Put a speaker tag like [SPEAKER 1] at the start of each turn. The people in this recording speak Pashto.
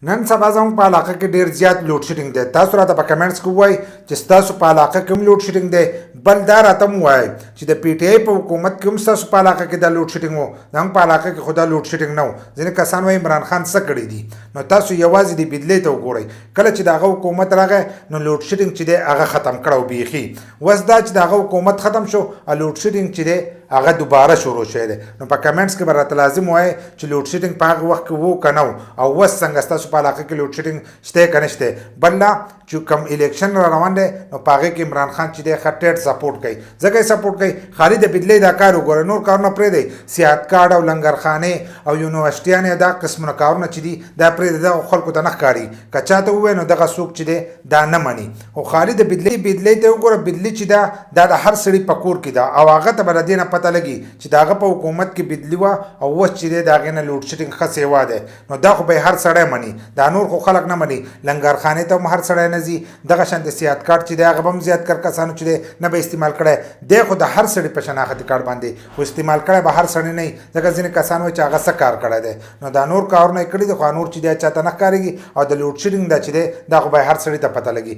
[SPEAKER 1] نن سبا زموږ په علاقه کې ډیر زیات لوډ شیډینګ دی. تاسو راته په کمنټس کې ووایئ چې ستاسو په علاقه کې هم لوډ شیډینګ دی. بل دا راته هم ووایئ چې د پی ټی آی په حکومت کې هم ستاسو په علاقه کې دا لوډ شیډینګ و. زموږ په علاقه کې خو دا لوډ شیډینګ نه و. ځینې کسان وایي عمران خان څه کړي دي. نو تاسو یوازې د بدلې ته وګورئ. کله چې د هغه حکومت راغی نو لوډ شیډینګ چې دی هغه ختم کړی و بیخي. اوس دا چې د هغه حکومت ختم شو لوډ شیډینګ چې دی هغه دوباره شروع شوی دی. نو په کمنټس کې به راته لازم وایئ چې لوډ شیډینګ په هغه وخت کې و که نه و، او اوس څنګه ستاسو په علاقه کې لوډ شیډینګ شته که نه شته. بل لا چې کوم الیکشن را روان دی نو په هغې کې عمران خان چې دی ښه ټیټ سپورټ کوي. ځکه یې سپورټ کوي خالي د بدلې دا کار وګوره، نور کارونه پرېږدئ. صحت کارډ او لنګرخانې او یونیورسټیانې دا قسمونه کارونه چې دي دا پرېږدئ، دغه خلکو ته نه ښکاري. که چا ته ووایي نو دغه څوک چې دی دا نه مني. خو خالي د بدلې ته وګوره، بدلې چې دا د هر سړي په کور کې ده، او هغه ته به د دې نه پته لګي چې د هغه په حکومت کې بدلي وه او اوس چې دی د هغې نه لوډ شیډینګ ښه سیوا دی. نو دا خو به هر سړی مني، دا نور خو خلک نه مني. لنګرخانې ته هم هر سړی نه ځي. دغه شان د صحت کارډ چې دی هغه به هم زیات کار کسانو چې دی نه به استعمال کړی دی. خو د هر سړي په شناختي کارډ باندې خو استعمال کړی به هر سړی نه وي، ځکه ځینې کسان وایي چې هغه څه کار کړی دی. نو دا نور کارونه یې کړي دي، خو نور چې دی چاته نه ښکارېږي. او د لوډ شیډینګ دا چې دی دا خو به هر سړي ته پته لګي.